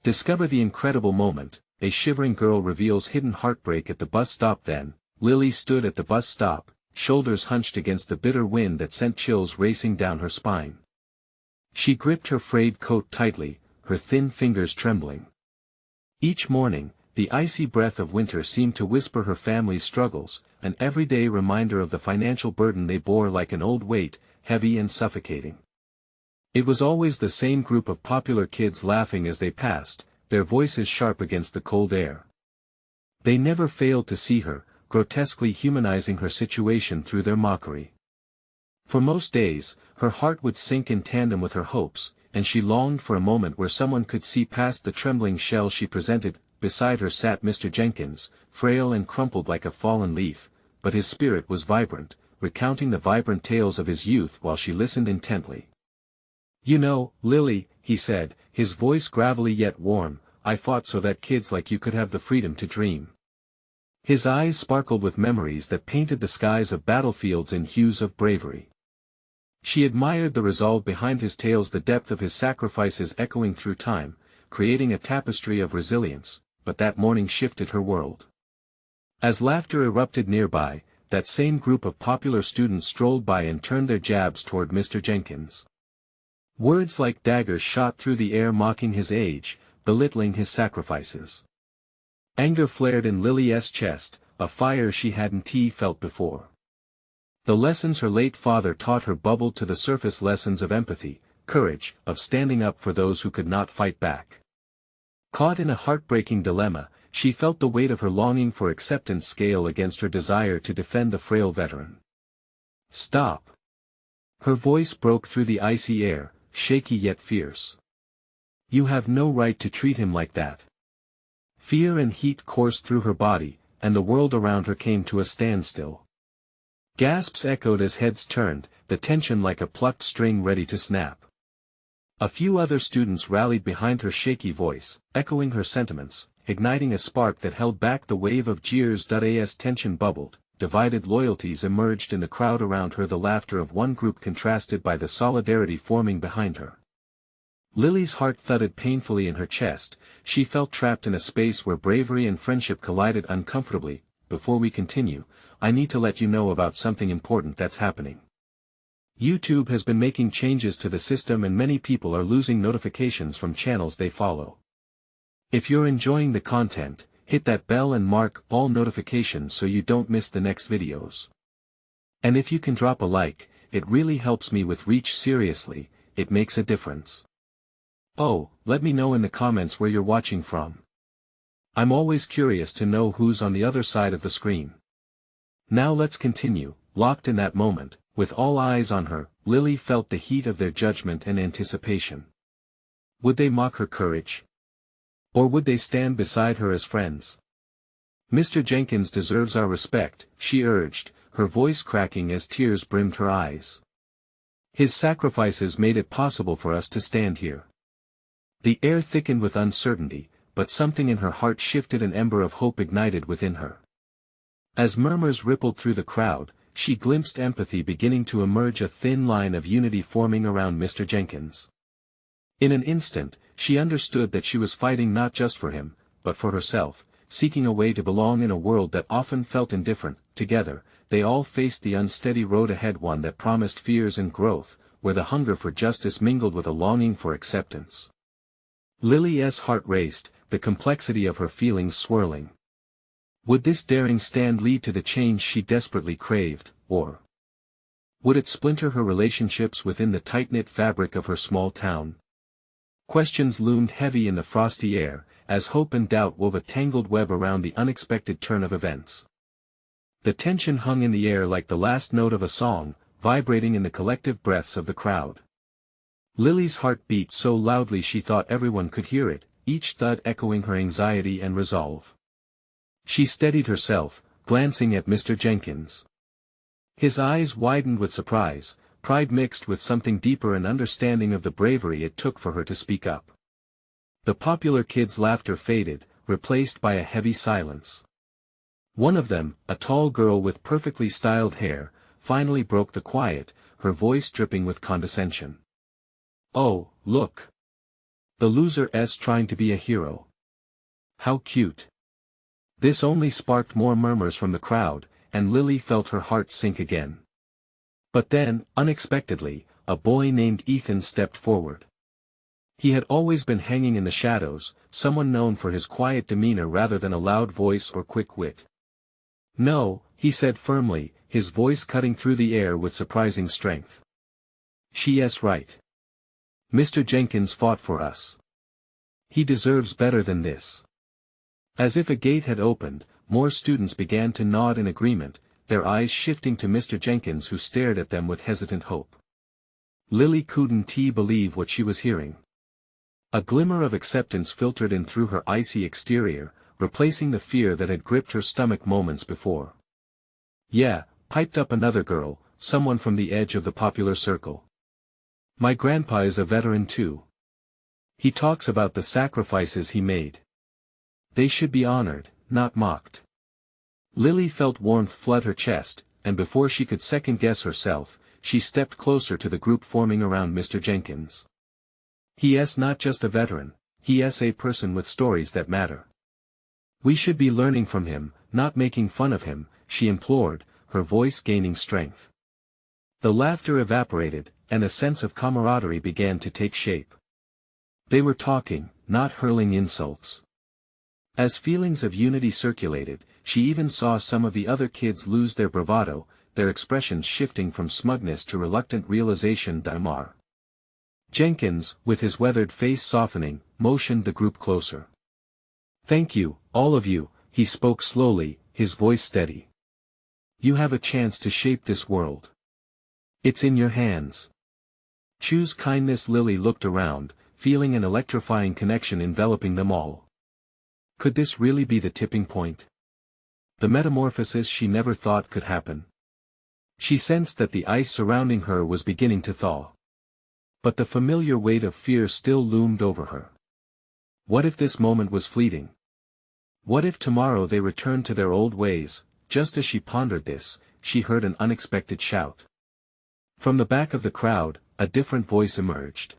Discover the incredible moment. A shivering girl reveals hidden heartbreak at the bus stop. Then, Lily stood at the bus stop, shoulders hunched against the bitter wind that sent chills racing down her spine. She gripped her frayed coat tightly, her thin fingers trembling. Each morning, the icy breath of winter seemed to whisper her family's struggles, an everyday reminder of the financial burden they bore like an old weight, heavy and suffocating. It was always the same group of popular kids laughing as they passed, their voices sharp against the cold air. They never failed to see her, grotesquely humanizing her situation through their mockery. For most days, her heart would sink in tandem with her hopes, and she longed for a moment where someone could see past the trembling shell she presented. Beside her sat Mr. Jenkins, frail and crumpled like a fallen leaf, but his spirit was vibrant, recounting the vibrant tales of his youth while she listened intently. "You know, Lily," he said, his voice gravelly yet warm, "I fought so that kids like you could have the freedom to dream." His eyes sparkled with memories that painted the skies of battlefields in hues of bravery. She admired the resolve behind his tales, the depth of his sacrifices echoing through time, creating a tapestry of resilience. But that morning shifted her world. As laughter erupted nearby, that same group of popular students strolled by and turned their jabs toward Mr. Jenkins. Words like daggers shot through the air, mocking his age, belittling his sacrifices. Anger flared in Lily's chest, a fire she hadn't felt before. The lessons her late father taught her bubbled to the surface, lessons of empathy, courage, of standing up for those who could not fight back. Caught in a heartbreaking dilemma, she felt the weight of her longing for acceptance scale against her desire to defend the frail veteran. "Stop!" Her voice broke through the icy air, shaky yet fierce. "You have no right to treat him like that." Fear and heat coursed through her body, and the world around her came to a standstill. Gasps echoed as heads turned, the tension like a plucked string ready to snap. A few other students rallied behind her shaky voice, echoing her sentiments, igniting a spark that held back the wave of jeers. As tension bubbled, divided loyalties emerged in the crowd around her. The laughter of one group contrasted by the solidarity forming behind her. Lily's heart thudded painfully in her chest. She felt trapped in a space where bravery and friendship collided uncomfortably. "Before we continue, I need to let you know about something important that's happening. YouTube has been making changes to the system and many people are losing notifications from channels they follow. If you're enjoying the content, hit that bell and mark all notifications so you don't miss the next videos. And if you can drop a like, it really helps me with reach. Seriously, it makes a difference. Oh, let me know in the comments where you're watching from. I'm always curious to know who's on the other side of the screen. Now let's continue. Locked in that moment, with all eyes on her, Lily felt the heat of their judgment and anticipation. Would they mock her courage? Or would they stand beside her as friends? "Mr. Jenkins deserves our respect," she urged, her voice cracking as tears brimmed her eyes. "His sacrifices made it possible for us to stand here." The air thickened with uncertainty, but something in her heart shifted, an ember of hope ignited within her. As murmurs rippled through the crowd, she glimpsed empathy beginning to emerge, a thin line of unity forming around Mr. Jenkins. In an instant, she understood that she was fighting not just for him, but for herself, seeking a way to belong in a world that often felt indifferent. Together, they all faced the unsteady road ahead, one that promised fears and growth, where the hunger for justice mingled with a longing for acceptance. Lily's heart raced, the complexity of her feelings swirling. Would this daring stand lead to the change she desperately craved, or would it splinter her relationships within the tight-knit fabric of her small town? Questions loomed heavy in the frosty air, as hope and doubt wove a tangled web around the unexpected turn of events. The tension hung in the air like the last note of a song, vibrating in the collective breaths of the crowd. Lily's heart beat so loudly she thought everyone could hear it, each thud echoing her anxiety and resolve. She steadied herself, glancing at Mr. Jenkins. His eyes widened with surprise, pride mixed with something deeper, an understanding of the bravery it took for her to speak up. The popular kids' laughter faded, replaced by a heavy silence. One of them, a tall girl with perfectly styled hair, finally broke the quiet, her voice dripping with condescension. "Oh, look! The loser's trying to be a hero. How cute. This only sparked more murmurs from the crowd, and Lily felt her heart sink again. But then, unexpectedly, a boy named Ethan stepped forward. He had always been hanging in the shadows, someone known for his quiet demeanor rather than a loud voice or quick wit. "No," he said firmly, his voice cutting through the air with surprising strength. "She's right. Mr. Jenkins fought for us. He deserves better than this." As if a gate had opened, more students began to nod in agreement, their eyes shifting to Mr. Jenkins, who stared at them with hesitant hope. Lily couldn't believe what she was hearing. A glimmer of acceptance filtered in through her icy exterior, replacing the fear that had gripped her stomach moments before. "Yeah," piped up another girl, someone from the edge of the popular circle. "My grandpa is a veteran too. He talks about the sacrifices he made. They should be honored, not mocked." Lily felt warmth flood her chest, and before she could second-guess herself, she stepped closer to the group forming around Mr. Jenkins. "He's not just a veteran, he's a person with stories that matter. We should be learning from him, not making fun of him," she implored, her voice gaining strength. The laughter evaporated, and a sense of camaraderie began to take shape. They were talking, not hurling insults. As feelings of unity circulated, she even saw some of the other kids lose their bravado, their expressions shifting from smugness to reluctant realization. Damar. Jenkins, with his weathered face softening, motioned the group closer. "Thank you, all of you," he spoke slowly, his voice steady. "You have a chance to shape this world. It's in your hands. Choose kindness." Lily looked around, feeling an electrifying connection enveloping them all. Could this really be the tipping point? The metamorphosis she never thought could happen. She sensed that the ice surrounding her was beginning to thaw. But the familiar weight of fear still loomed over her. What if this moment was fleeting? What if tomorrow they returned to their old ways? Just as she pondered this, she heard an unexpected shout. From the back of the crowd, a different voice emerged.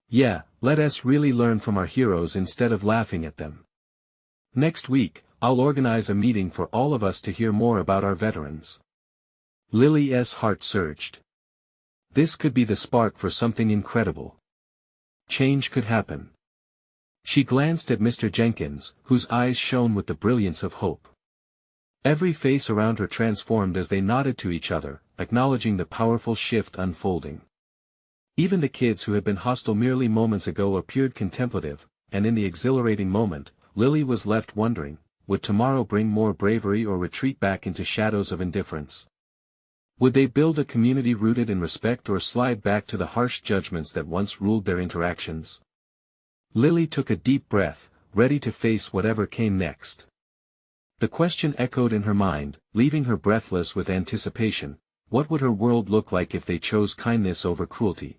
"Yeah, let us really learn from our heroes instead of laughing at them. Next week, I'll organize a meeting for all of us to hear more about our veterans." Lily's heart surged. This could be the spark for something incredible. Change could happen. She glanced at Mr. Jenkins, whose eyes shone with the brilliance of hope. Every face around her transformed as they nodded to each other, acknowledging the powerful shift unfolding. Even the kids who had been hostile merely moments ago appeared contemplative, and in the exhilarating moment, Lily was left wondering, would tomorrow bring more bravery or retreat back into shadows of indifference? Would they build a community rooted in respect or slide back to the harsh judgments that once ruled their interactions? Lily took a deep breath, ready to face whatever came next. The question echoed in her mind, leaving her breathless with anticipation. What would her world look like if they chose kindness over cruelty?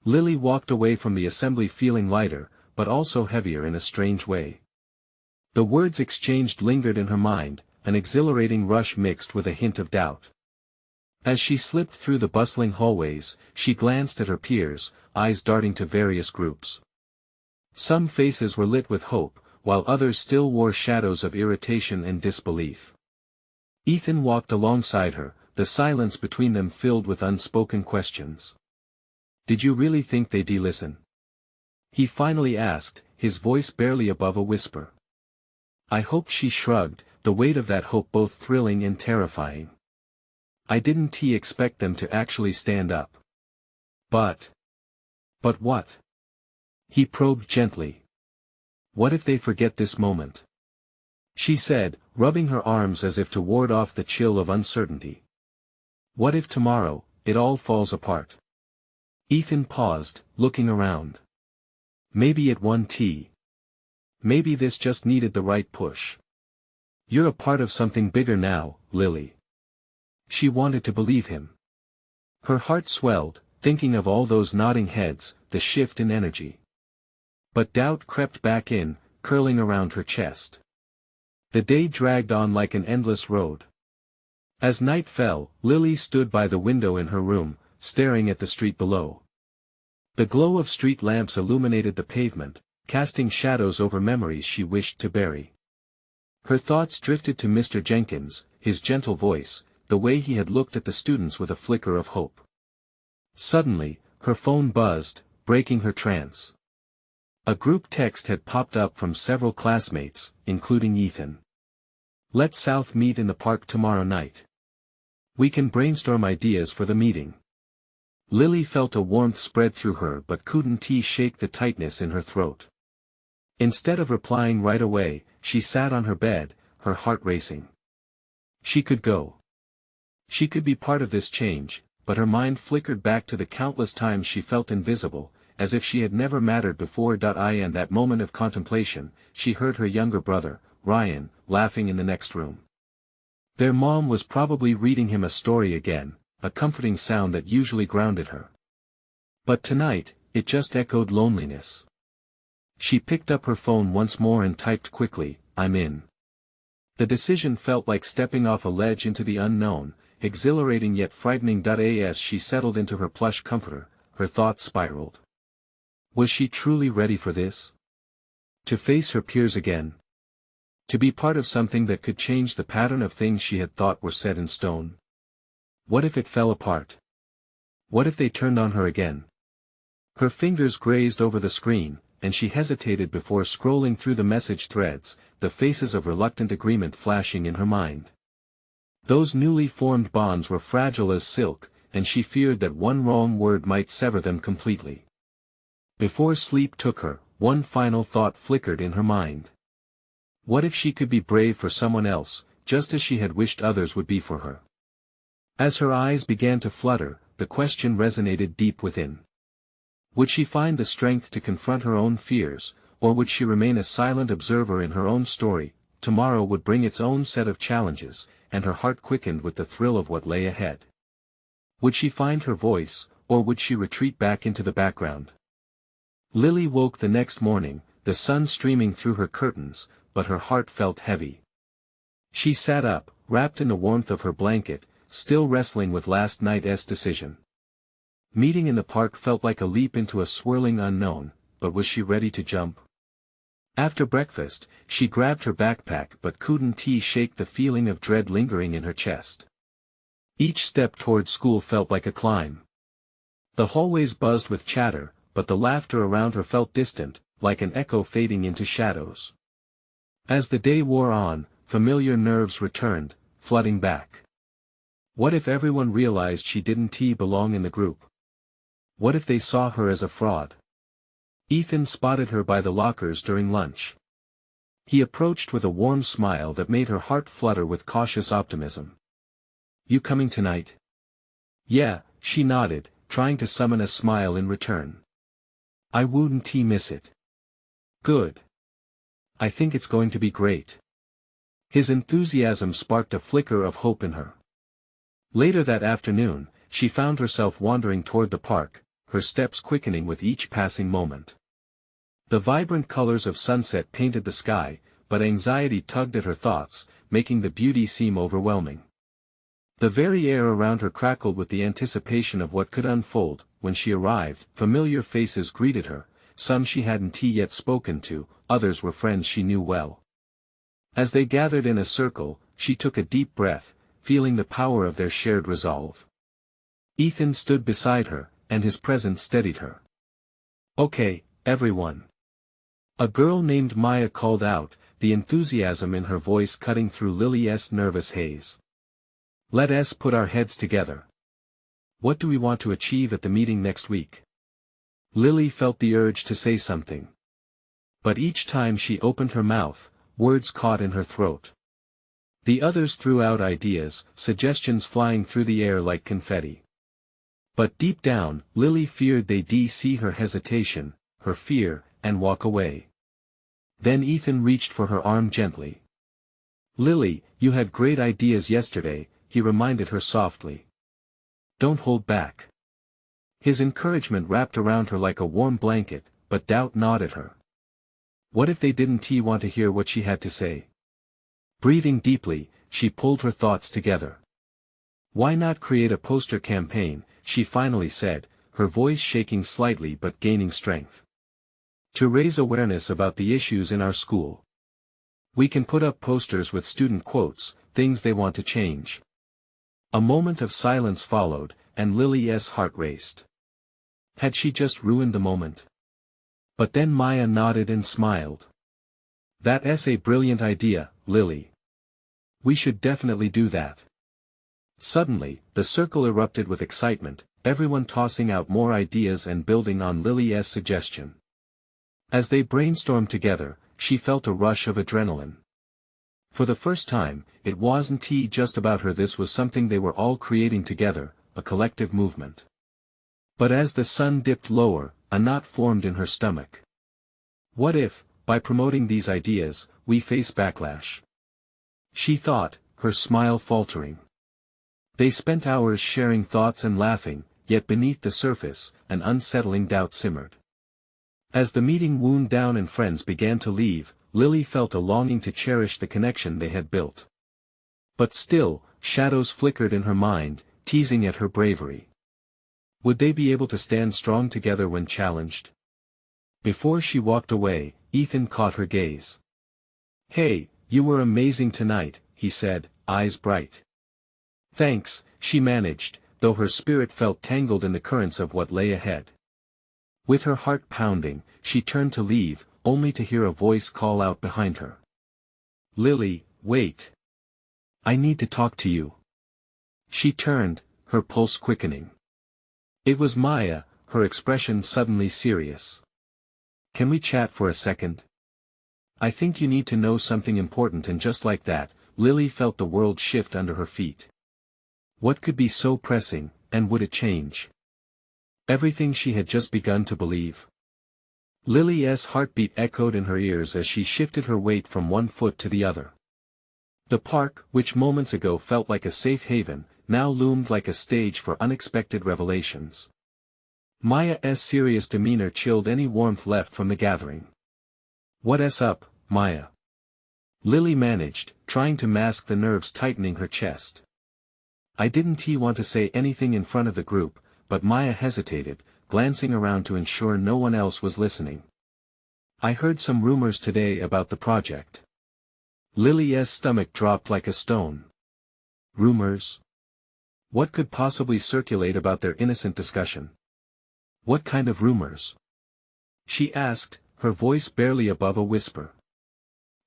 Lily walked away from the assembly feeling lighter, but also heavier in a strange way. The words exchanged lingered in her mind, an exhilarating rush mixed with a hint of doubt. As she slipped through the bustling hallways, she glanced at her peers, eyes darting to various groups. Some faces were lit with hope, while others still wore shadows of irritation and disbelief. Ethan walked alongside her, the silence between them filled with unspoken questions. "Did you really think they'd listen?" he finally asked, his voice barely above a whisper. "I hoped," she shrugged, the weight of that hope both thrilling and terrifying. "I didn't expect them to actually stand up." But what?" he probed gently. "What if they forget this moment?" she said, rubbing her arms as if to ward off the chill of uncertainty. "What if tomorrow, it all falls apart?" Ethan paused, looking around. "Maybe it won't. Maybe this just needed the right push. You're a part of something bigger now, Lily." She wanted to believe him. Her heart swelled, thinking of all those nodding heads, the shift in energy. But doubt crept back in, curling around her chest. The day dragged on like an endless road. As night fell, Lily stood by the window in her room, staring at the street below. The glow of street lamps illuminated the pavement, casting shadows over memories she wished to bury. Her thoughts drifted to Mr. Jenkins, his gentle voice, the way he had looked at the students with a flicker of hope. Suddenly, her phone buzzed, breaking her trance. A group text had popped up from several classmates, including Ethan. "Let's South meet in the park tomorrow night. We can brainstorm ideas for the meeting." Lily felt a warmth spread through her but couldn't shake the tightness in her throat. Instead of replying right away, she sat on her bed, her heart racing. She could go. She could be part of this change, but her mind flickered back to the countless times she felt invisible, as if she had never mattered before. In that moment of contemplation, she heard her younger brother, Ryan, laughing in the next room. Their mom was probably reading him a story again, a comforting sound that usually grounded her. But tonight, it just echoed loneliness. She picked up her phone once more and typed quickly, "I'm in." The decision felt like stepping off a ledge into the unknown, exhilarating yet frightening. As she settled into her plush comforter, her thoughts spiraled. Was she truly ready for this? To face her peers again? To be part of something that could change the pattern of things she had thought were set in stone? What if it fell apart? What if they turned on her again? Her fingers grazed over the screen, and she hesitated before scrolling through the message threads, the faces of reluctant agreement flashing in her mind. Those newly formed bonds were fragile as silk, and she feared that one wrong word might sever them completely. Before sleep took her, one final thought flickered in her mind. What if she could be brave for someone else, just as she had wished others would be for her? As her eyes began to flutter, the question resonated deep within. Would she find the strength to confront her own fears, or would she remain a silent observer in her own story? Tomorrow would bring its own set of challenges, and her heart quickened with the thrill of what lay ahead. Would she find her voice, or would she retreat back into the background? Lily woke the next morning, the sun streaming through her curtains, but her heart felt heavy. She sat up, wrapped in the warmth of her blanket, still wrestling with last night's decision. Meeting in the park felt like a leap into a swirling unknown, but was she ready to jump? After breakfast, she grabbed her backpack but couldn't shake the feeling of dread lingering in her chest. Each step toward school felt like a climb. The hallways buzzed with chatter, but the laughter around her felt distant, like an echo fading into shadows. As the day wore on, familiar nerves returned, flooding back. What if everyone realized she didn't belong in the group? What if they saw her as a fraud? Ethan spotted her by the lockers during lunch. He approached with a warm smile that made her heart flutter with cautious optimism. "You coming tonight?" "Yeah," she nodded, trying to summon a smile in return. "I wouldn't miss it." "Good. I think it's going to be great." His enthusiasm sparked a flicker of hope in her. Later that afternoon, she found herself wandering toward the park, her steps quickening with each passing moment. The vibrant colors of sunset painted the sky, but anxiety tugged at her thoughts, making the beauty seem overwhelming. The very air around her crackled with the anticipation of what could unfold. When she arrived, familiar faces greeted her, some she hadn't yet spoken to, others were friends she knew well. As they gathered in a circle, she took a deep breath, feeling the power of their shared resolve. Ethan stood beside her, and his presence steadied her. "Okay, everyone." A girl named Maya called out, the enthusiasm in her voice cutting through Lily's nervous haze. "Let us put our heads together. What do we want to achieve at the meeting next week?" Lily felt the urge to say something. But each time she opened her mouth, words caught in her throat. The others threw out ideas, suggestions flying through the air like confetti. But deep down, Lily feared they'd see her hesitation, her fear, and walk away. Then Ethan reached for her arm gently. "Lily, you had great ideas yesterday," he reminded her softly. "Don't hold back." His encouragement wrapped around her like a warm blanket, but doubt gnawed at her. What if they didn't want to hear what she had to say? Breathing deeply, she pulled her thoughts together. "Why not create a poster campaign?" she finally said, her voice shaking slightly but gaining strength. To raise awareness about the issues in our school. We can put up posters with student quotes, things they want to change. A moment of silence followed, and Lily's heart raced. Had she just ruined the moment? But then Maya nodded and smiled. That's a brilliant idea, Lily. We should definitely do that. Suddenly, the circle erupted with excitement, everyone tossing out more ideas and building on Lily's suggestion. As they brainstormed together, she felt a rush of adrenaline. For the first time, it wasn't just about her, this was something they were all creating together, a collective movement. But as the sun dipped lower, a knot formed in her stomach. What if, by promoting these ideas, we face backlash? She thought, her smile faltering. They spent hours sharing thoughts and laughing, yet beneath the surface, an unsettling doubt simmered. As the meeting wound down and friends began to leave, Lily felt a longing to cherish the connection they had built. But still, shadows flickered in her mind, teasing at her bravery. Would they be able to stand strong together when challenged? Before she walked away, Ethan caught her gaze. "Hey, you were amazing tonight," he said, eyes bright. "Thanks," she managed, though her spirit felt tangled in the currents of what lay ahead. With her heart pounding, she turned to leave, only to hear a voice call out behind her. "Lily, wait. I need to talk to you." She turned, her pulse quickening. It was Maya, her expression suddenly serious. "Can we chat for a second? I think you need to know something important." And just like that, Lily felt the world shift under her feet. What could be so pressing, and would it change everything she had just begun to believe? Lily's heartbeat echoed in her ears as she shifted her weight from one foot to the other. The park, which moments ago felt like a safe haven, now loomed like a stage for unexpected revelations. Maya's serious demeanor chilled any warmth left from the gathering. "What's up, Maya?" Lily managed, trying to mask the nerves tightening her chest. I didn't want to say anything in front of the group, but Maya hesitated, glancing around to ensure no one else was listening. "I heard some rumors today about the project." Lily's stomach dropped like a stone. Rumors? What could possibly circulate about their innocent discussion? What kind of rumors? She asked, her voice barely above a whisper.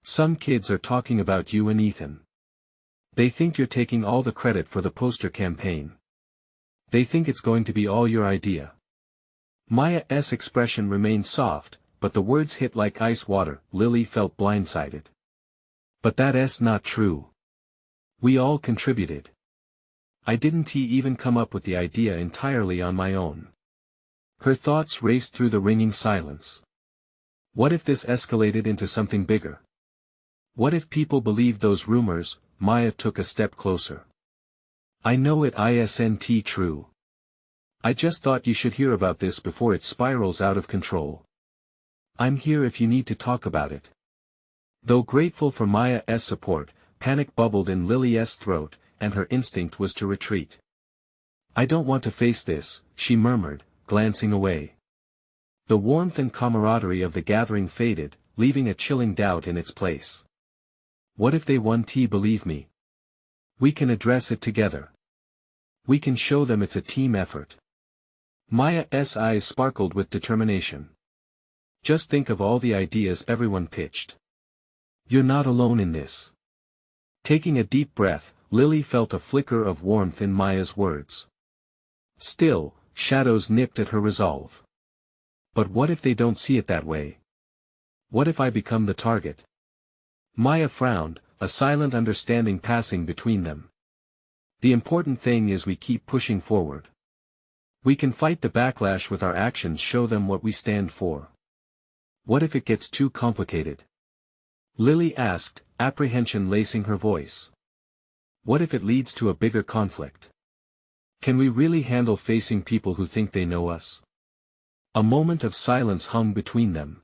"Some kids are talking about you and Ethan. They think you're taking all the credit for the poster campaign. They think it's going to be all your idea." Maya's expression remained soft, but the words hit like ice water. Lily felt blindsided. "But that's not true. We all contributed. I didn't even come up with the idea entirely on my own." Her thoughts raced through the ringing silence. What if this escalated into something bigger? What if people believed those rumors? Maya took a step closer. "I know it isn't true. I just thought you should hear about this before it spirals out of control. I'm here if you need to talk about it." Though grateful for Maya's support, panic bubbled in Lily's throat, and her instinct was to retreat. "I don't want to face this," she murmured, glancing away. The warmth and camaraderie of the gathering faded, leaving a chilling doubt in its place. What if they won't believe me? We can address it together. We can show them it's a team effort. Maya's eyes sparkled with determination. "Just think of all the ideas everyone pitched. You're not alone in this." Taking a deep breath, Lily felt a flicker of warmth in Maya's words. Still, shadows nipped at her resolve. But what if they don't see it that way? What if I become the target? Maya frowned, a silent understanding passing between them. The important thing is we keep pushing forward. We can fight the backlash with our actions, show them what we stand for. What if it gets too complicated? Lily asked, apprehension lacing her voice. What if it leads to a bigger conflict? Can we really handle facing people who think they know us? A moment of silence hung between them.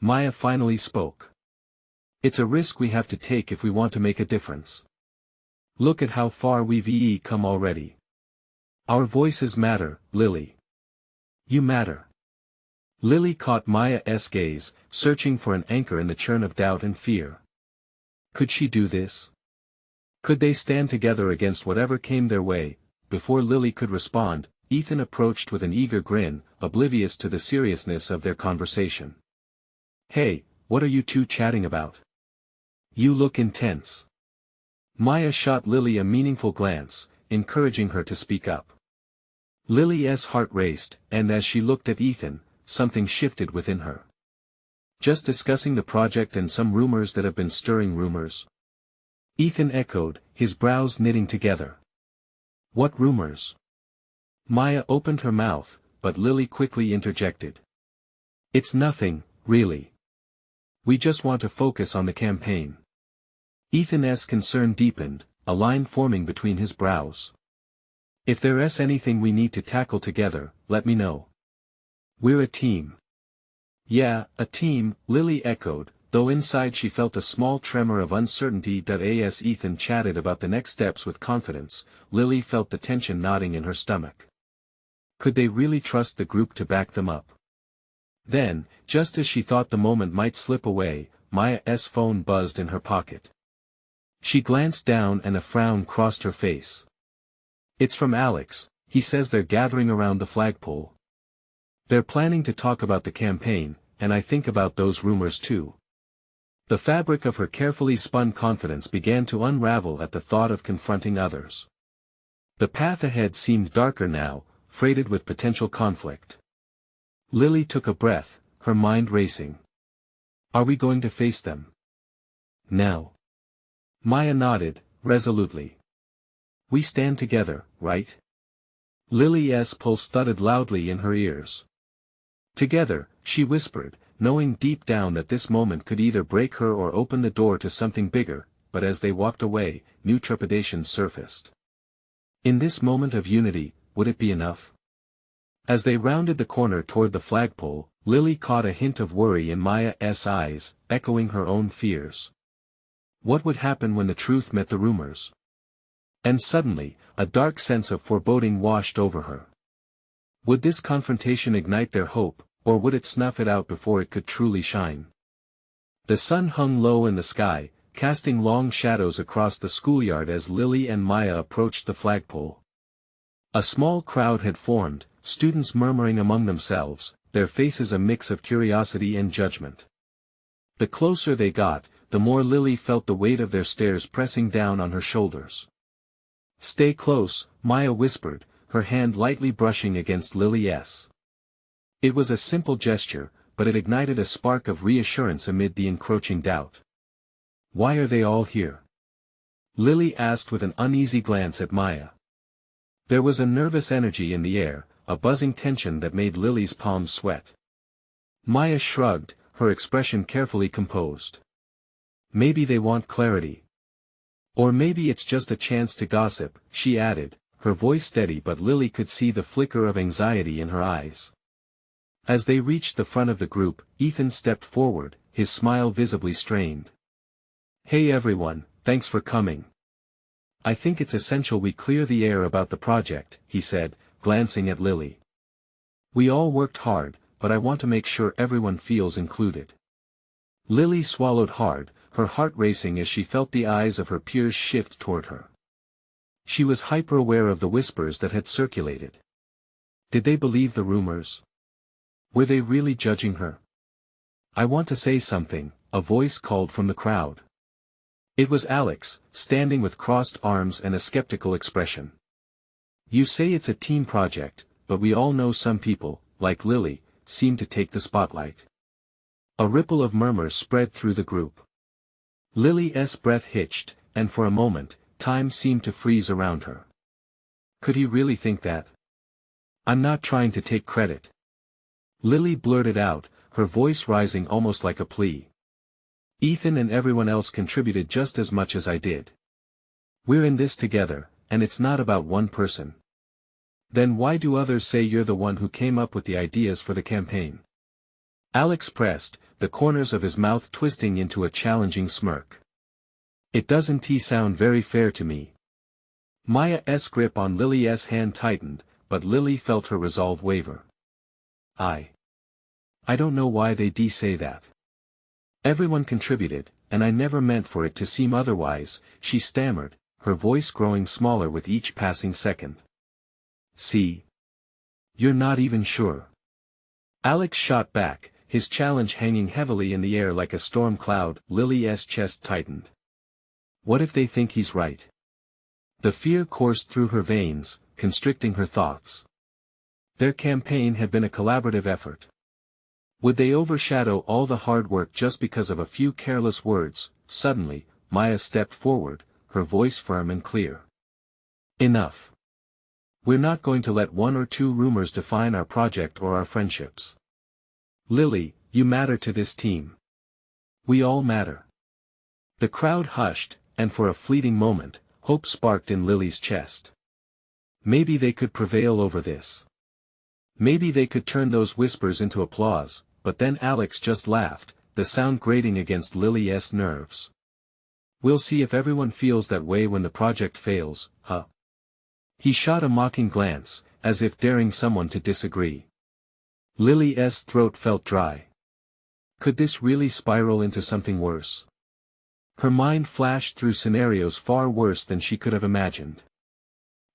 Maya finally spoke. It's a risk we have to take if we want to make a difference. Look at how far we've come already. Our voices matter, Lily. You matter. Lily caught Maya's gaze, searching for an anchor in the churn of doubt and fear. Could she do this? Could they stand together against whatever came their way? Before Lily could respond, Ethan approached with an eager grin, oblivious to the seriousness of their conversation. Hey, what are you two chatting about? You look intense. Maya shot Lily a meaningful glance, encouraging her to speak up. Lily's heart raced, and as she looked at Ethan, something shifted within her. Just discussing the project and some rumors that have been stirring rumors? Ethan echoed, his brows knitting together. What rumors? Maya opened her mouth, but Lily quickly interjected. It's nothing, really. We just want to focus on the campaign. Ethan's concern deepened, a line forming between his brows. If there's anything we need to tackle together, let me know. We're a team. Yeah, a team, Lily echoed, though inside she felt a small tremor of uncertainty. As Ethan chatted about the next steps with confidence, Lily felt the tension knotting in her stomach. Could they really trust the group to back them up? Then, just as she thought the moment might slip away, Maya's phone buzzed in her pocket. She glanced down and a frown crossed her face. It's from Alex. He says they're gathering around the flagpole. They're planning to talk about the campaign, and I think about those rumors too. The fabric of her carefully spun confidence began to unravel at the thought of confronting others. The path ahead seemed darker now, freighted with potential conflict. Lily took a breath, her mind racing. Are we going to face them? Now. Maya nodded, resolutely. We stand together, right? Lily's pulse thudded loudly in her ears. Together, she whispered, knowing deep down that this moment could either break her or open the door to something bigger, but as they walked away, new trepidations surfaced. In this moment of unity, would it be enough? As they rounded the corner toward the flagpole, Lily caught a hint of worry in Maya's eyes, echoing her own fears. What would happen when the truth met the rumors? And suddenly, a dark sense of foreboding washed over her. Would this confrontation ignite their hope, or would it snuff it out before it could truly shine? The sun hung low in the sky, casting long shadows across the schoolyard as Lily and Maya approached the flagpole. A small crowd had formed, students murmuring among themselves, their faces a mix of curiosity and judgment. The closer they got, the more Lily felt the weight of their stares pressing down on her shoulders. Stay close, Maya whispered, her hand lightly brushing against Lily's. It was a simple gesture, but it ignited a spark of reassurance amid the encroaching doubt. Why are they all here? Lily asked with an uneasy glance at Maya. There was a nervous energy in the air, a buzzing tension that made Lily's palms sweat. Maya shrugged, her expression carefully composed. Maybe they want clarity. Or maybe it's just a chance to gossip, she added, her voice steady, but Lily could see the flicker of anxiety in her eyes. As they reached the front of the group, Ethan stepped forward, his smile visibly strained. Hey everyone, thanks for coming. I think it's essential we clear the air about the project, he said, glancing at Lily. We all worked hard, but I want to make sure everyone feels included. Lily swallowed hard, her heart racing as she felt the eyes of her peers shift toward her. She was hyper-aware of the whispers that had circulated. Did they believe the rumors? Were they really judging her? I want to say something, a voice called from the crowd. It was Alex, standing with crossed arms and a skeptical expression. You say it's a team project, but we all know some people, like Lily, seem to take the spotlight. A ripple of murmurs spread through the group. Lily's breath hitched, and for a moment, time seemed to freeze around her. Could he really think that? I'm not trying to take credit. Lily blurted out, her voice rising almost like a plea. Ethan and everyone else contributed just as much as I did. We're in this together, and it's not about one person. Then why do others say you're the one who came up with the ideas for the campaign? Alex pressed, the corners of his mouth twisting into a challenging smirk. It doesn't sound very fair to me. Maya's grip on Lily's hand tightened, but Lily felt her resolve waver. I don't know why they say that. Everyone contributed, and I never meant for it to seem otherwise, she stammered, her voice growing smaller with each passing second. See? You're not even sure. Alex shot back, his challenge hanging heavily in the air like a storm cloud. Lily's chest tightened. What if they think he's right? The fear coursed through her veins, constricting her thoughts. Their campaign had been a collaborative effort. Would they overshadow all the hard work just because of a few careless words? Suddenly, Maya stepped forward, her voice firm and clear. Enough. We're not going to let one or two rumors define our project or our friendships. Lily, you matter to this team. We all matter. The crowd hushed, and for a fleeting moment, hope sparked in Lily's chest. Maybe they could prevail over this. Maybe they could turn those whispers into applause, but then Alex just laughed, the sound grating against Lily's nerves. We'll see if everyone feels that way when the project fails, huh? He shot a mocking glance, as if daring someone to disagree. Lily's throat felt dry. Could this really spiral into something worse? Her mind flashed through scenarios far worse than she could have imagined.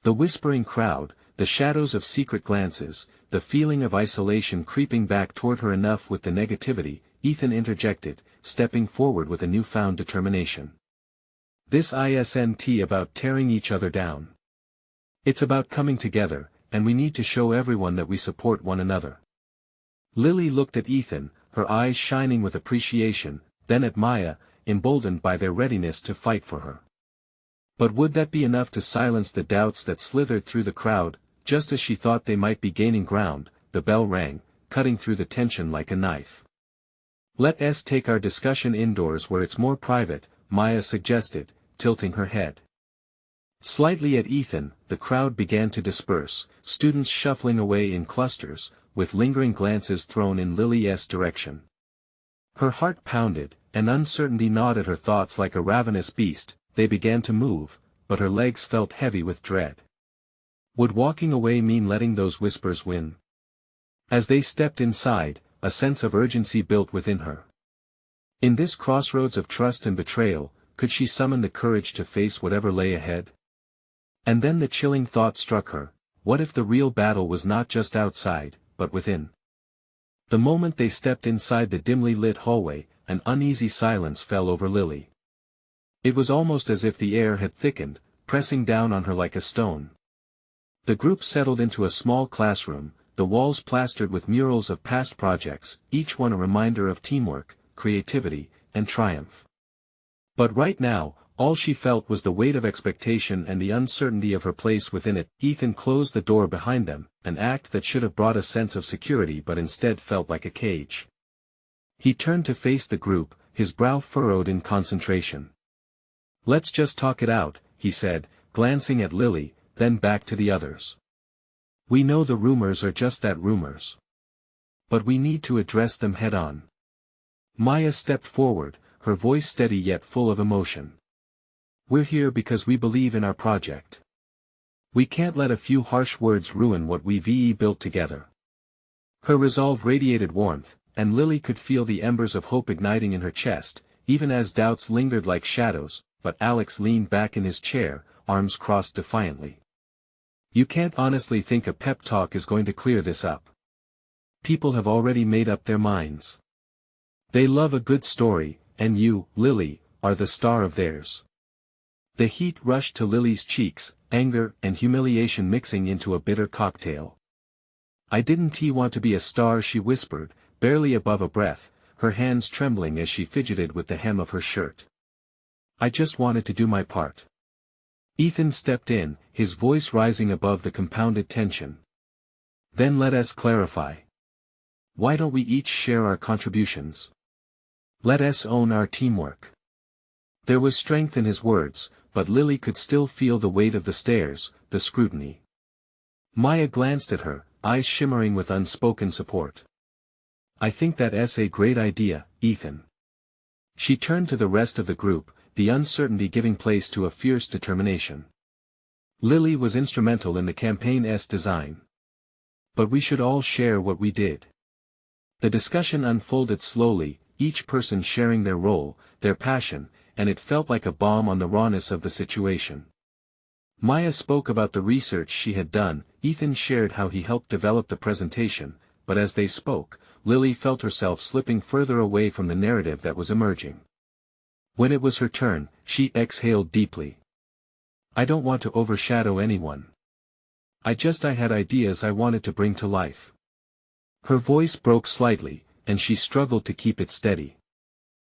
The whispering crowd, the shadows of secret glances, the feeling of isolation creeping back toward her. Enough with the negativity, Ethan interjected, stepping forward with a newfound determination. This isn't about tearing each other down. It's about coming together, and we need to show everyone that we support one another. Lily looked at Ethan, her eyes shining with appreciation, then at Maya, emboldened by their readiness to fight for her. But would that be enough to silence the doubts that slithered through the crowd? Just as she thought they might be gaining ground, the bell rang, cutting through the tension like a knife. Let's take our discussion indoors where it's more private, Maya suggested, tilting her head. Slightly at Ethan, the crowd began to disperse, students shuffling away in clusters, with lingering glances thrown in Lily's direction. Her heart pounded, and uncertainty gnawed at her thoughts like a ravenous beast. They began to move, but her legs felt heavy with dread. Would walking away mean letting those whispers win? As they stepped inside, a sense of urgency built within her. In this crossroads of trust and betrayal, could she summon the courage to face whatever lay ahead? And then the chilling thought struck her, what if the real battle was not just outside, but within? The moment they stepped inside the dimly lit hallway, an uneasy silence fell over Lily. It was almost as if the air had thickened, pressing down on her like a stone. The group settled into a small classroom, the walls plastered with murals of past projects, each one a reminder of teamwork, creativity, and triumph. But right now, all she felt was the weight of expectation and the uncertainty of her place within it. Ethan closed the door behind them, an act that should have brought a sense of security but instead felt like a cage. He turned to face the group, his brow furrowed in concentration. Let's just talk it out, he said, glancing at Lily, then back to the others. We know the rumors are just that, rumors. But we need to address them head-on. Maya stepped forward, her voice steady yet full of emotion. We're here because we believe in our project. We can't let a few harsh words ruin what we've built together. Her resolve radiated warmth, and Lily could feel the embers of hope igniting in her chest, even as doubts lingered like shadows. But Alex leaned back in his chair, arms crossed defiantly. You can't honestly think a pep talk is going to clear this up. People have already made up their minds. They love a good story, and you, Lily, are the star of theirs. The heat rushed to Lily's cheeks, anger and humiliation mixing into a bitter cocktail. I didn't want to be a star, she whispered, barely above a breath, her hands trembling as she fidgeted with the hem of her shirt. I just wanted to do my part. Ethan stepped in, his voice rising above the compounded tension. Then let us clarify. Why don't we each share our contributions? Let us own our teamwork. There was strength in his words, but Lily could still feel the weight of the stares, the scrutiny. Maya glanced at her, eyes shimmering with unspoken support. I think that's a great idea, Ethan. She turned to the rest of the group, the uncertainty giving place to a fierce determination. Lily was instrumental in the campaign's design. But we should all share what we did. The discussion unfolded slowly, each person sharing their role, their passion, and it felt like a bomb on the rawness of the situation. Maya spoke about the research she had done, Ethan shared how he helped develop the presentation, but as they spoke, Lily felt herself slipping further away from the narrative that was emerging. When it was her turn, she exhaled deeply. I don't want to overshadow anyone. I had ideas I wanted to bring to life. Her voice broke slightly, and she struggled to keep it steady.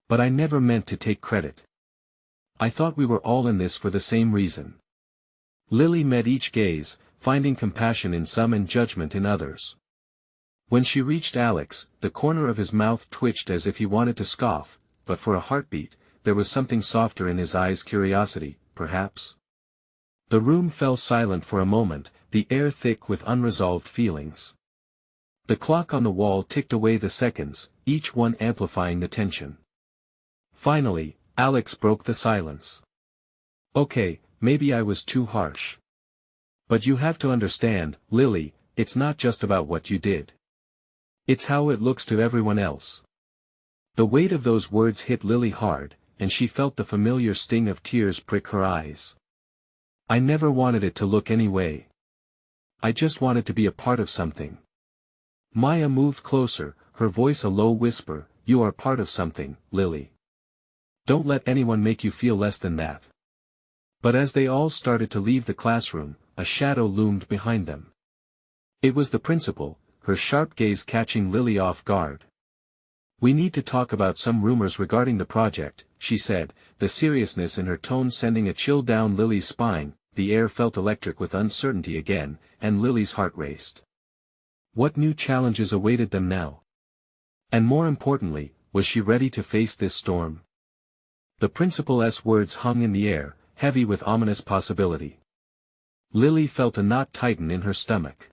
But I never meant to take credit. I thought we were all in this for the same reason. Lily met each gaze, finding compassion in some and judgment in others. When she reached Alex, the corner of his mouth twitched as if he wanted to scoff, but for a heartbeat, there was something softer in his eyes, curiosity, perhaps. The room fell silent for a moment, the air thick with unresolved feelings. The clock on the wall ticked away the seconds, each one amplifying the tension. Finally, Alex broke the silence. Okay, maybe I was too harsh. But you have to understand, Lily, it's not just about what you did. It's how it looks to everyone else. The weight of those words hit Lily hard, and she felt the familiar sting of tears prick her eyes. I never wanted it to look any way. I just wanted to be a part of something. Maya moved closer, her voice a low whisper, you are part of something, Lily. Don't let anyone make you feel less than that. But as they all started to leave the classroom, a shadow loomed behind them. It was the principal, her sharp gaze catching Lily off guard. We need to talk about some rumors regarding the project, she said, the seriousness in her tone sending a chill down Lily's spine. The air felt electric with uncertainty again, and Lily's heart raced. What new challenges awaited them now? And more importantly, was she ready to face this storm? The principal's words hung in the air, heavy with ominous possibility. Lily felt a knot tighten in her stomach.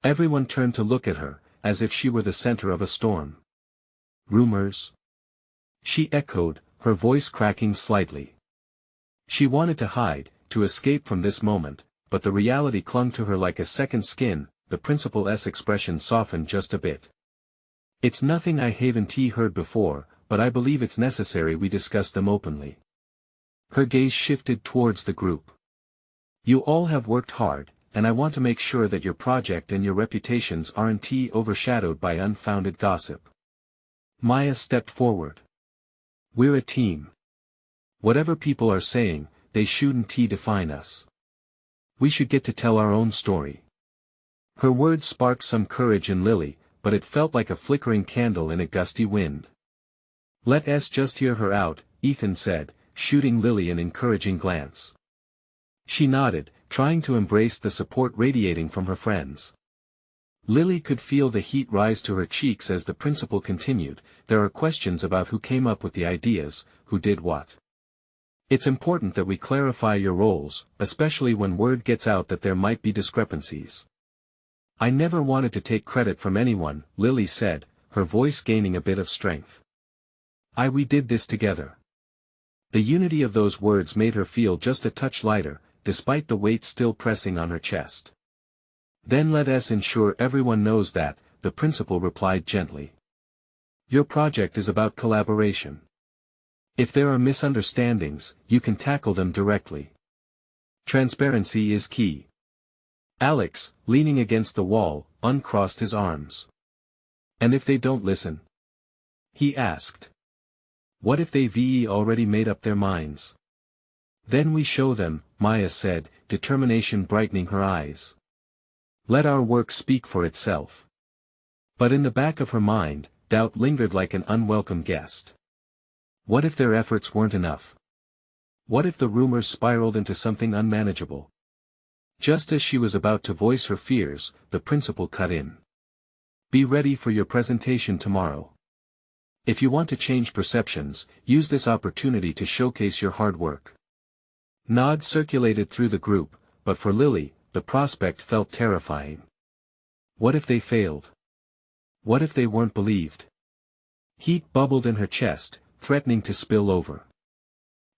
Everyone turned to look at her, as if she were the center of a storm. Rumors? She echoed, her voice cracking slightly. She wanted to hide, to escape from this moment, but the reality clung to her like a second skin. The principal's expression softened just a bit. It's nothing I haven't heard before, but I believe it's necessary we discuss them openly. Her gaze shifted towards the group. You all have worked hard, and I want to make sure that your project and your reputations aren't overshadowed by unfounded gossip. Maya stepped forward. We're a team. Whatever people are saying, they shouldn't define us. We should get to tell our own story. Her words sparked some courage in Lily, but it felt like a flickering candle in a gusty wind. Let's just hear her out, Ethan said, shooting Lily an encouraging glance. She nodded, trying to embrace the support radiating from her friends. Lily could feel the heat rise to her cheeks as the principal continued, there are questions about who came up with the ideas, who did what. It's important that we clarify your roles, especially when word gets out that there might be discrepancies. I never wanted to take credit from anyone, Lily said, her voice gaining a bit of strength. We did this together. The unity of those words made her feel just a touch lighter, despite the weight still pressing on her chest. Then let us ensure everyone knows that, the principal replied gently. Your project is about collaboration. If there are misunderstandings, you can tackle them directly. Transparency is key. Alex, leaning against the wall, uncrossed his arms. And if they don't listen? He asked. What if they've already made up their minds? Then we show them, Maya said, determination brightening her eyes. Let our work speak for itself. But in the back of her mind, doubt lingered like an unwelcome guest. What if their efforts weren't enough? What if the rumors spiraled into something unmanageable? Just as she was about to voice her fears, the principal cut in. Be ready for your presentation tomorrow. If you want to change perceptions, use this opportunity to showcase your hard work. Nods circulated through the group, but for Lily, the prospect felt terrifying. What if they failed? What if they weren't believed? Heat bubbled in her chest, threatening to spill over.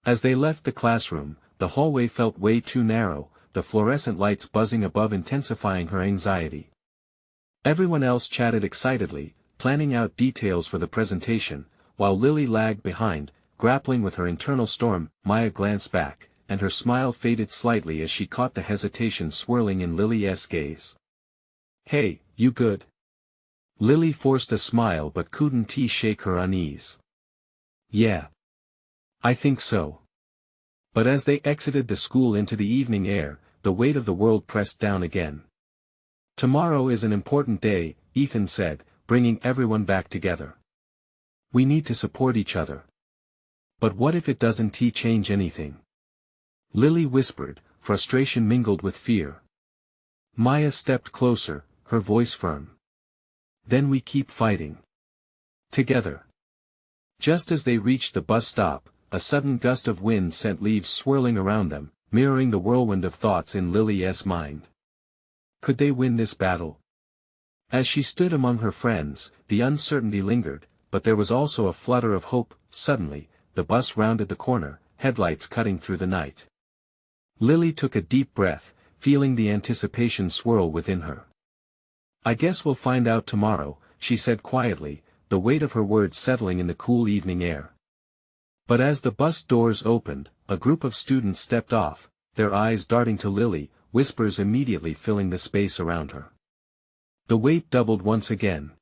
As they left the classroom, the hallway felt way too narrow, the fluorescent lights buzzing above intensifying her anxiety. Everyone else chatted excitedly, planning out details for the presentation, while Lily lagged behind, grappling with her internal storm. Maya glanced back, and her smile faded slightly as she caught the hesitation swirling in Lily's gaze. "Hey, you good?" Lily forced a smile but couldn't shake her unease. "Yeah. I think so." But as they exited the school into the evening air, the weight of the world pressed down again. "Tomorrow is an important day," Ethan said, bringing everyone back together. "We need to support each other." "But what if it doesn't change anything?" Lily whispered, frustration mingled with fear. Maya stepped closer, her voice firm. "Then we keep fighting. Together." Just as they reached the bus stop, a sudden gust of wind sent leaves swirling around them, mirroring the whirlwind of thoughts in Lily's mind. Could they win this battle? As she stood among her friends, the uncertainty lingered, but there was also a flutter of hope. Suddenly, the bus rounded the corner, headlights cutting through the night. Lily took a deep breath, feeling the anticipation swirl within her. "I guess we'll find out tomorrow," she said quietly, the weight of her words settling in the cool evening air. But as the bus doors opened, a group of students stepped off, their eyes darting to Lily, whispers immediately filling the space around her. The weight doubled once again.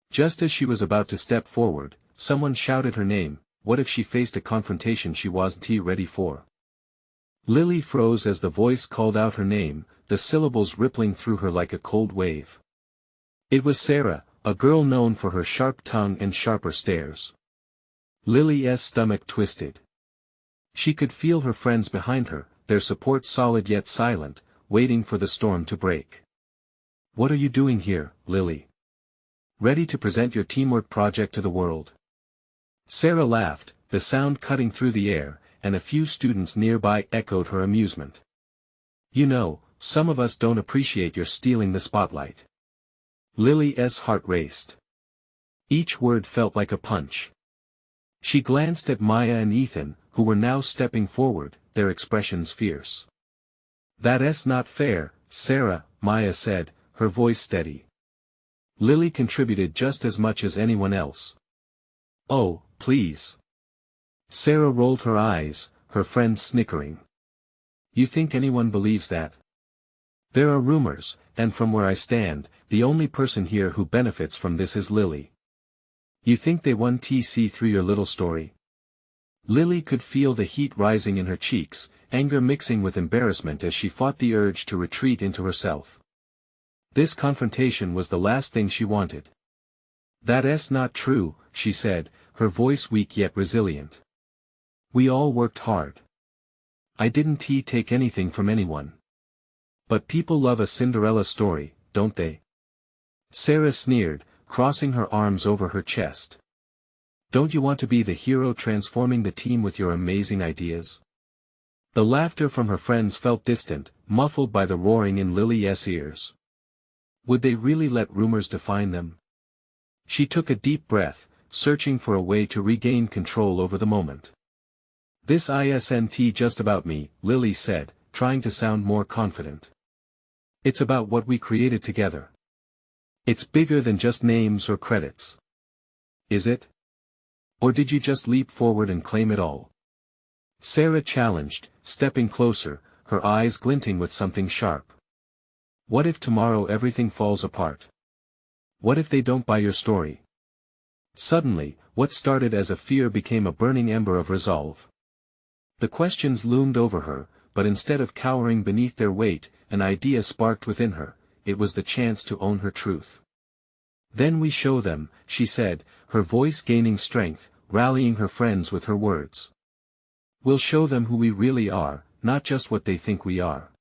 Just as she was about to step forward, someone shouted her name. What if she faced a confrontation she wasn't ready for? Lily froze as the voice called out her name, the syllables rippling through her like a cold wave. It was Sarah, a girl known for her sharp tongue and sharper stares. Lily's stomach twisted. She could feel her friends behind her, their support solid yet silent, waiting for the storm to break. "What are you doing here, Lily? Ready to present your teamwork project to the world?" Sarah laughed, the sound cutting through the air, and a few students nearby echoed her amusement. "You know, some of us don't appreciate your stealing the spotlight." Lily's heart raced. Each word felt like a punch. She glanced at Maya and Ethan, who were now stepping forward, their expressions fierce. "That's not fair, Sarah," Maya said, her voice steady. Lily contributed just as much as anyone else. "Oh, please." Sarah rolled her eyes, her friends snickering. "You think anyone believes that?" "There are rumors, and from where I stand, the only person here who benefits from this is Lily." "You think they won TC through your little story?" Lily could feel the heat rising in her cheeks, anger mixing with embarrassment as she fought the urge to retreat into herself. This confrontation was the last thing she wanted. "That's not true," she said, her voice weak yet resilient. "We all worked hard. I didn't take anything from anyone. But people love a Cinderella story, don't they?" Sarah sneered, crossing her arms over her chest. "Don't you want to be the hero transforming the team with your amazing ideas?" The laughter from her friends felt distant, muffled by the roaring in Lily's ears. Would they really let rumors define them? She took a deep breath, searching for a way to regain control over the moment. "This isn't just about me," Lily said, trying to sound more confident. "It's about what we created together. It's bigger than just names or credits." "Is it? Or did you just leap forward and claim it all?" Sarah challenged, stepping closer, her eyes glinting with something sharp. "What if tomorrow everything falls apart? What if they don't buy your story?" Suddenly, what started as a fear became a burning ember of resolve. The questions loomed over her, but instead of cowering beneath their weight, an idea sparked within her. It was the chance to own her truth. "Then we show them," she said, her voice gaining strength, rallying her friends with her words. "We'll show them who we really are, not just what they think we are.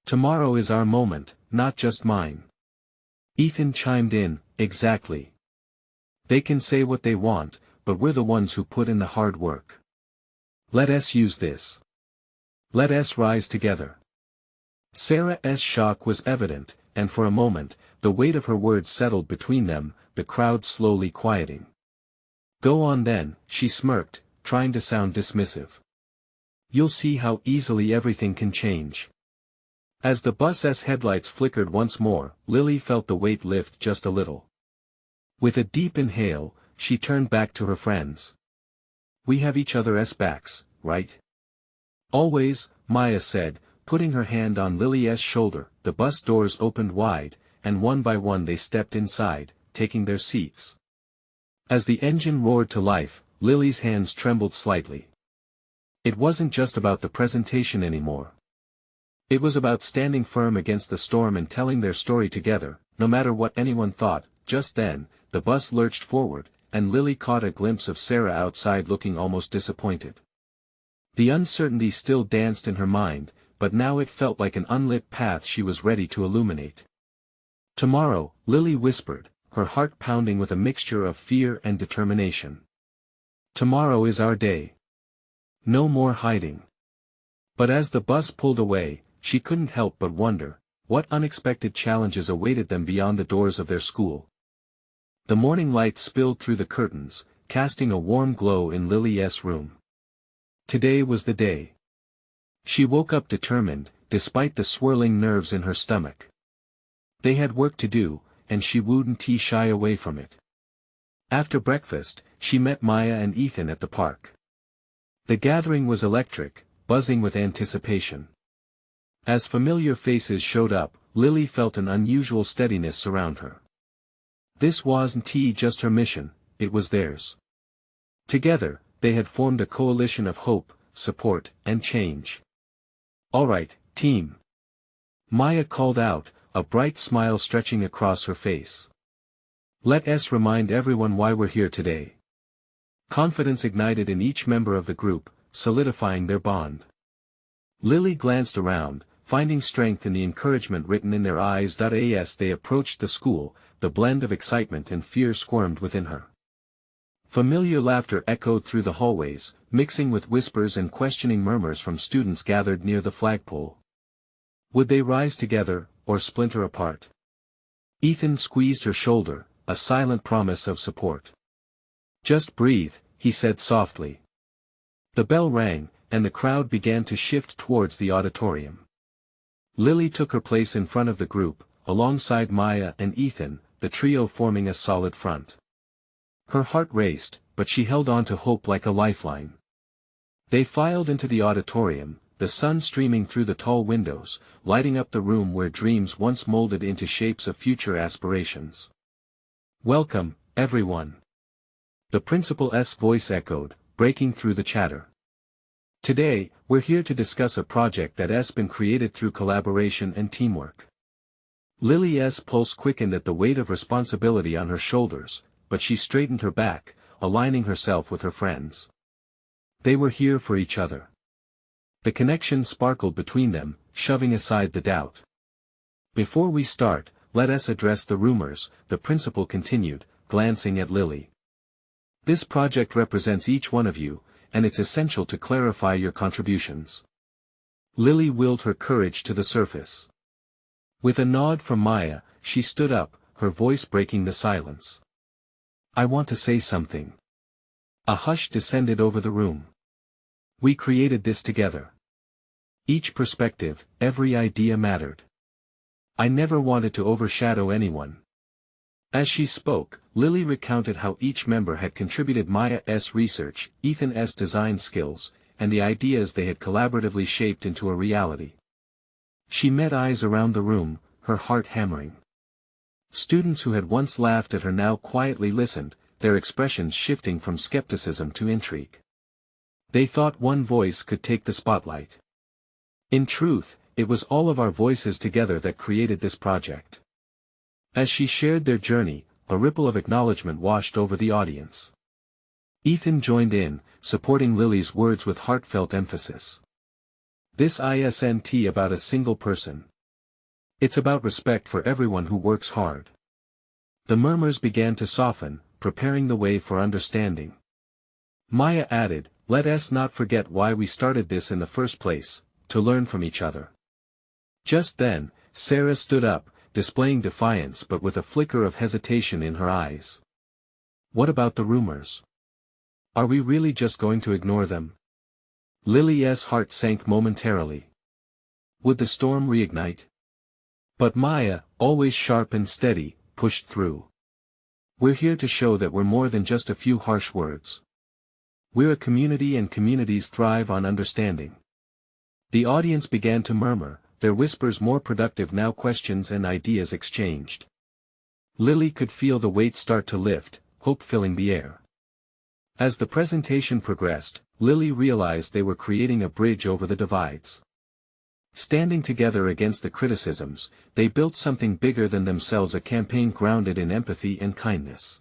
Tomorrow is our moment, not just mine." Ethan chimed in, "Exactly. They can say what they want, but we're the ones who put in the hard work. Let us use this. Let us rise together." Sarah's shock was evident, and for a moment, the weight of her words settled between them, the crowd slowly quieting. "Go on then," she smirked, trying to sound dismissive. "You'll see how easily everything can change." As the bus's headlights flickered once more, Lily felt the weight lift just a little. With a deep inhale, she turned back to her friends. We have each other's backs, right? Always, Maya said, putting her hand on Lily's shoulder. The bus doors opened wide, and one by one they stepped inside, taking their seats. As the engine roared to life, Lily's hands trembled slightly. It wasn't just about the presentation anymore. It was about standing firm against the storm and telling their story together, no matter what anyone thought. Just then, the bus lurched forward, and Lily caught a glimpse of Sarah outside looking almost disappointed. The uncertainty still danced in her mind, but now it felt like an unlit path she was ready to illuminate. Tomorrow, Lily whispered, her heart pounding with a mixture of fear and determination. Tomorrow is our day. No more hiding. But as the bus pulled away, she couldn't help but wonder, what unexpected challenges awaited them beyond the doors of their school. The morning light spilled through the curtains, casting a warm glow in Lily's room. Today was the day. She woke up determined, despite the swirling nerves in her stomach. They had work to do, and she wouldn't shy away from it. After breakfast, she met Maya and Ethan at the park. The gathering was electric, buzzing with anticipation. As familiar faces showed up, Lily felt an unusual steadiness surround her. This wasn't just her mission, it was theirs. Together, they had formed a coalition of hope, support, and change. All right, team. Maya called out, a bright smile stretching across her face. Let us remind everyone why we're here today. Confidence ignited in each member of the group, solidifying their bond. Lily glanced around, finding strength in the encouragement written in their eyes. As they approached the school, the blend of excitement and fear squirmed within her. Familiar laughter echoed through the hallways, mixing with whispers and questioning murmurs from students gathered near the flagpole. Would they rise together, or splinter apart? Ethan squeezed her shoulder, a silent promise of support. Just breathe, he said softly. The bell rang, and the crowd began to shift towards the auditorium. Lily took her place in front of the group, alongside Maya and Ethan, the trio forming a solid front. Her heart raced, but she held on to hope like a lifeline. They filed into the auditorium, the sun streaming through the tall windows, lighting up the room where dreams once molded into shapes of future aspirations. Welcome, everyone. The principal's voice echoed, breaking through the chatter. Today, we're here to discuss a project that has been created through collaboration and teamwork. Lily's pulse quickened at the weight of responsibility on her shoulders, but she straightened her back, aligning herself with her friends. They were here for each other. The connection sparkled between them, shoving aside the doubt. Before we start, let us address the rumors, the principal continued, glancing at Lily. This project represents each one of you, and it's essential to clarify your contributions. Lily willed her courage to the surface. With a nod from Maya, she stood up, her voice breaking the silence. I want to say something. A hush descended over the room. We created this together. Each perspective, every idea mattered. I never wanted to overshadow anyone. As she spoke, Lily recounted how each member had contributed Maya's research, Ethan's design skills, and the ideas they had collaboratively shaped into a reality. She met eyes around the room, her heart hammering. Students who had once laughed at her now quietly listened, their expressions shifting from skepticism to intrigue. They thought one voice could take the spotlight. In truth, it was all of our voices together that created this project. As she shared their journey, a ripple of acknowledgement washed over the audience. Ethan joined in, supporting Lily's words with heartfelt emphasis. This isn't about a single person. It's about respect for everyone who works hard. The murmurs began to soften, preparing the way for understanding. Maya added, let us not forget why we started this in the first place, to learn from each other. Just then, Sarah stood up, displaying defiance but with a flicker of hesitation in her eyes. What about the rumors? Are we really just going to ignore them? Lily's heart sank momentarily. Would the storm reignite? But Maya, always sharp and steady, pushed through. We're here to show that we're more than just a few harsh words. We're a community, and communities thrive on understanding. The audience began to murmur, their whispers more productive now, questions and ideas exchanged. Lily could feel the weight start to lift, hope filling the air. As the presentation progressed, Lily realized they were creating a bridge over the divides. Standing together against the criticisms, they built something bigger than themselves, a campaign grounded in empathy and kindness.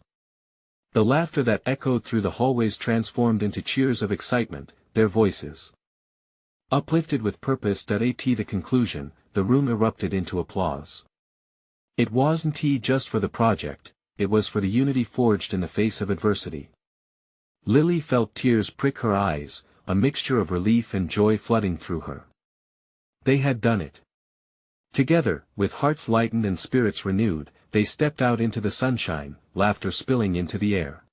The laughter that echoed through the hallways transformed into cheers of excitement, their voices uplifted with purpose. At the conclusion, the room erupted into applause. It wasn't just for the project, it was for the unity forged in the face of adversity. Lily felt tears prick her eyes, a mixture of relief and joy flooding through her. They had done it. Together, with hearts lightened and spirits renewed, they stepped out into the sunshine, laughter spilling into the air.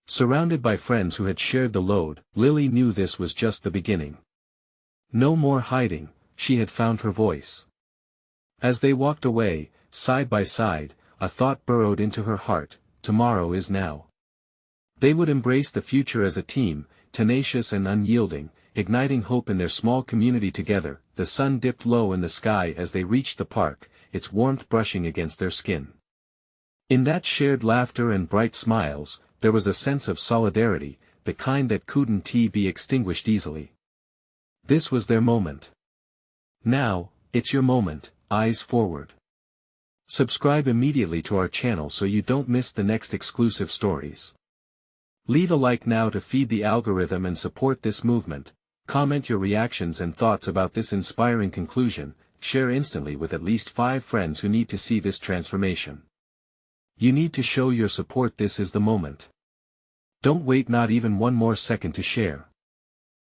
Surrounded by friends who had shared the load, Lily knew this was just the beginning. No more hiding, she had found her voice. As they walked away, side by side, a thought burrowed into her heart: tomorrow is now. They would embrace the future as a team, tenacious and unyielding, igniting hope in their small community together. The sun dipped low in the sky as they reached the park, its warmth brushing against their skin. In that shared laughter and bright smiles, there was a sense of solidarity, the kind that couldn't be extinguished easily. This was their moment. Now, it's your moment. Eyes forward. Subscribe immediately to our channel so you don't miss the next exclusive stories. Leave a like now to feed the algorithm and support this movement. Comment your reactions and thoughts about this inspiring conclusion. Share instantly with at least 5 friends who need to see this transformation. You need to show your support. This is the moment. Don't wait not even one more second to share.